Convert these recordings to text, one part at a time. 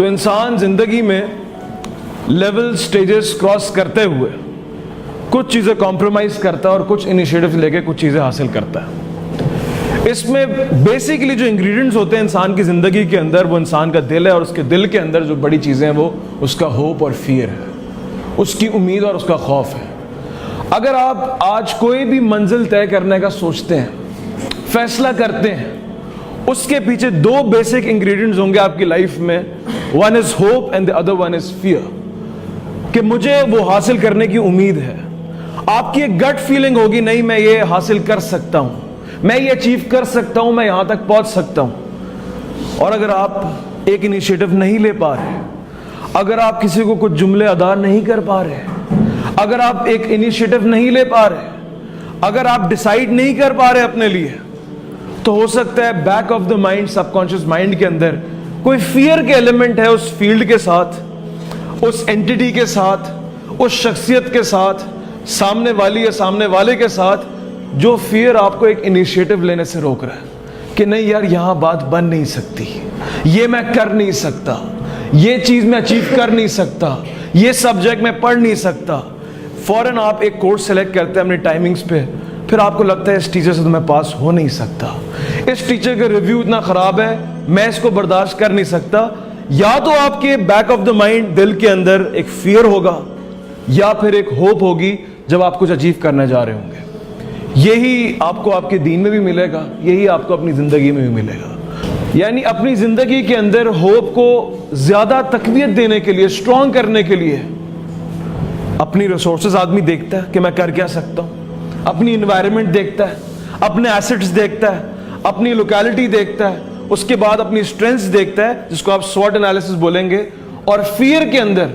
تو انسان زندگی میں لیول سٹیجز کراس کرتے ہوئے کچھ چیزیں کمپرومائز کرتا ہے اور کچھ انیشیٹو لے کے کچھ چیزیں حاصل کرتا ہے. اس میں بیسیکلی جو انگریڈینٹس ہوتے ہیں انسان کی زندگی کے اندر وہ انسان کا دل ہے, اور اس کے دل کے اندر جو بڑی چیزیں ہیں وہ اس کا ہوپ اور فیئر ہے, اس کی امید اور اس کا خوف ہے. اگر آپ آج کوئی بھی منزل طے کرنے کا سوچتے ہیں, فیصلہ کرتے ہیں, اس کے پیچھے دو بیسک انگریڈینٹس ہوں گے آپ کی لائف میں. One is hope and the other one is fear, کہ مجھے وہ حاصل کرنے کی امید ہے. آپ کی ایک گٹ فیلنگ ہوگی, نہیں میں یہ حاصل کر سکتا ہوں, میں یہ اچیو کر سکتا ہوں, میں یہاں تک پہنچ سکتا ہوں. اور اگر آپ ایک انیشیٹو نہیں لے پا رہے, اگر آپ کسی کو کچھ جملے ادا نہیں کر پا رہے, اگر آپ ایک انیشیٹو نہیں لے پا رہے, اگر آپ ڈیسائیڈ نہیں کر پا رہے اپنے لیے, تو ہو سکتا ہے back of the mind, sub conscious mind کے اندر کوئی فیئر کے ایلیمنٹ ہے اس فیلڈ کے ساتھ, اس اینٹیٹی کے ساتھ, اس شخصیت کے ساتھ, سامنے والی یا سامنے والے کے ساتھ, جو فیئر آپ کو ایک انیشیٹو لینے سے روک رہا ہے کہ نہیں یار یہاں بات بن نہیں سکتی, یہ میں کر نہیں سکتا, یہ چیز میں اچیو کر نہیں سکتا, یہ سبجیکٹ میں پڑھ نہیں سکتا. فوراً آپ ایک کورس سلیکٹ کرتے ہیں اپنی ٹائمنگز پہ, پھر آپ کو لگتا ہے اس ٹیچر سے تو میں پاس ہو نہیں سکتا, اس ٹیچر کا ریویو اتنا خراب ہے, میں اس کو برداشت کر نہیں سکتا. یا تو آپ کے بیک آف دا مائنڈ دل کے اندر ایک فیئر ہوگا, یا پھر ایک ہوپ ہوگی جب آپ کچھ اچیو کرنے جا رہے ہوں گے. یہی آپ کو آپ کے دین میں بھی ملے گا, یہی آپ کو اپنی زندگی میں بھی ملے گا. یعنی اپنی زندگی کے اندر ہوپ کو زیادہ تقویت دینے کے لیے, اسٹرانگ کرنے کے لیے, اپنی ریسورسز آدمی دیکھتا ہے کہ میں کر کیا سکتا ہوں, اپنی انوائرمنٹ دیکھتا ہے, اپنے ایسٹس دیکھتا ہے, اپنی لوکیلٹی دیکھتا ہے, اس کے بعد اپنی اسٹرینتھس دیکھتا ہے جس کو آپ سوٹ انالیسس بولیں گے, اور فیئر کے اندر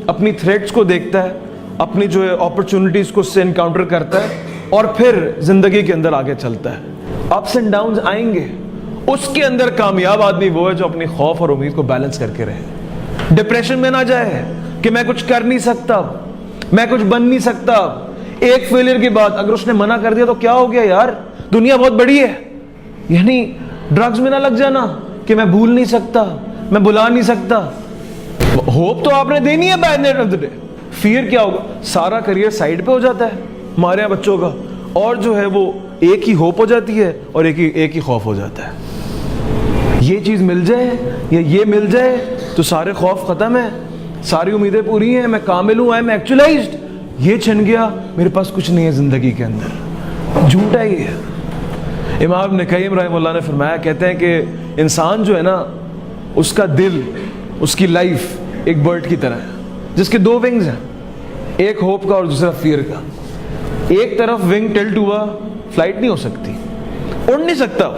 اپنی تھریٹس کو دیکھتا ہے, اپنی جو ہے اپرچونٹیز کو اس سے انکاؤنٹر کرتا ہے, اور پھر زندگی کے اندر آگے چلتا ہے. اپس اینڈ ڈاؤنز آئیں گے, اس کے اندر کامیاب آدمی وہ ہے جو اپنی خوف اور امید کو بیلنس کر کے رہے, ڈپریشن میں نہ جائے کہ میں کچھ کر نہیں سکتا, میں کچھ بن نہیں سکتا. ایک فیلئر کے بعد اگر اس نے منع کر دیا تو کیا ہو گیا یار, دنیا بہت بڑی ہے. یعنی ڈرگز میں نہ لگ جانا کہ میں بھول نہیں سکتا, میں بلا نہیں سکتا. ہوپ تو آپ نے دینی ہے by the end of the day. Fear کیا ہوگا, سارا کریئر سائڈ پہ ہو جاتا ہے ہمارے یہاں بچوں کا, اور جو ہے وہ ایک ہی ہوپ ہو جاتی ہے اور ایک ہی خوف ہو جاتا ہے. یہ چیز مل جائے یا یہ مل جائے تو سارے خوف ختم ہیں, ساری امیدیں پوری ہیں, میں کامل ہوں, آئی ایم ایکچولائزڈ. یہ چھن گیا, میرے پاس کچھ نہیں ہے زندگی کے اندر. جھوٹا ہی ہے. امام ابن قیم رحمہ اللہ نے فرمایا, کہتے ہیں کہ انسان جو ہے نا, اس کا دل, اس کی لائف ایک برڈ کی طرح ہے جس کے دو ونگز ہیں, ایک ہوپ کا اور دوسرا فیئر کا. ایک طرف ونگ ٹلٹ ہوا, فلائٹ نہیں ہو سکتی, اڑ نہیں سکتا,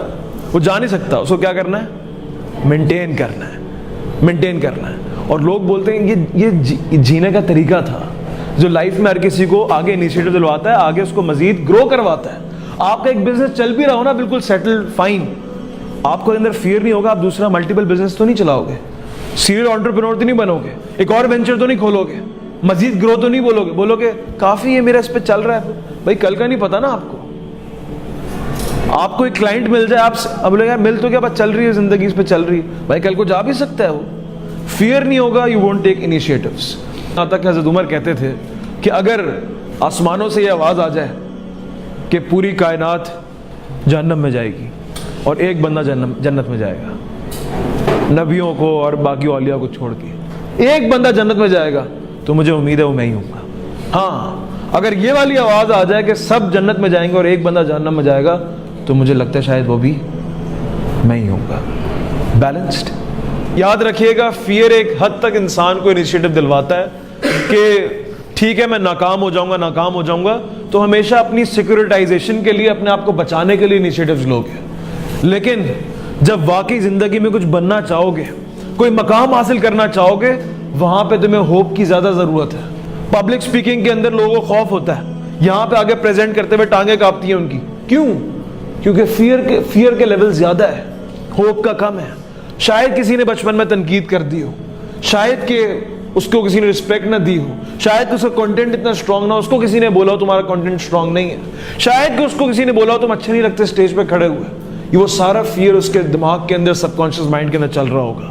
وہ جا نہیں سکتا. اس کو کیا کرنا ہے, مینٹین کرنا ہے, مینٹین کرنا ہے. اور لوگ بولتے ہیں یہ جینے کا طریقہ تھا جو لائف میں ہر کسی کو آگے انیشیٹو دلواتا ہے, آگے اس کو مزید گرو کرواتا ہے. آپ کا ایک بزنس چل بھی رہا ہو نا بالکل سیٹل فائن, آپ کو اندر فیئر نہیں ہوگا, آپ دوسرا ملٹیپل بزنس تو نہیں چلاؤ گے, سیریل انٹرپرینور تو نہیں بنو گے, ایک اور وینچر تو نہیں کھولو گے, مزید گرو تو نہیں بولو گے کافی ہے میرا اس پہ چل رہا ہے. بھائی کل کا نہیں پتا نا آپ کو, آپ کو ایک کلائنٹ مل جائے, آپ اب بولے یار مل تو کیا, بس چل رہی ہے زندگی, اس پہ چل رہی ہے, بھائی کل کو جا بھی سکتا ہے وہ. فیئر نہیں ہوگا, یو وونٹ ٹیک انیشیٹوز. یہاں تک حضرت عمر کہتے تھے کہ اگر آسمانوں سے یہ آواز آ جائے کہ پوری کائنات جہنم میں جائے گی اور ایک بندہ جنت میں جائے گا, نبیوں کو اور باقی اولیاء کو چھوڑ کے ایک بندہ جنت میں جائے گا, تو مجھے امید ہے وہ میں ہی ہوں گا. ہاں اگر یہ والی آواز آ جائے کہ سب جنت میں جائیں گے اور ایک بندہ جہنم میں جائے گا, تو مجھے لگتا ہے شاید وہ بھی میں ہی ہوں گا. بیلنسڈ. یاد رکھیے گا, فیئر ایک حد تک انسان کو انیشیٹو دلواتا ہے کہ ٹھیک ہے میں ناکام ہو جاؤں گا, تو ہمیشہ اپنی سیکورٹائزیشن کے لیے, اپنے آپ کو بچانے کے لیے انیشیٹوز لو گے. لیکن جب واقعی زندگی میں کچھ بننا چاہو گے, کوئی مقام حاصل کرنا چاہو گے, وہاں پہ تمہیں ہوپ کی زیادہ ضرورت ہے. پبلک سپیکنگ کے اندر لوگوں کو خوف ہوتا ہے, یہاں پہ آگے پریزنٹ کرتے ہوئے ٹانگیں کانپتی ہیں ان کی. کیوں؟ کیونکہ فیئر کے لیول زیادہ ہے, ہوپ کا کم ہے. شاید کسی نے بچپن میں تنقید کر دی ہو, شاید کہ اس کو کسی نے رسپیکٹ نہ دی ہو, شاید کہ اس کا کنٹینٹ اتنا اسٹرانگ نہ ہو, اس کو کسی نے بولا ہو تمہارا کنٹینٹ اسٹرانگ نہیں ہے, شاید کہ اس کو کسی نے بولا ہو تم اچھے نہیں لگتے اسٹیج پہ کھڑے ہوئے. یہ وہ سارا فیئر اس کے دماغ کے اندر, سب کانشیس مائنڈ کے اندر چل رہا ہوگا.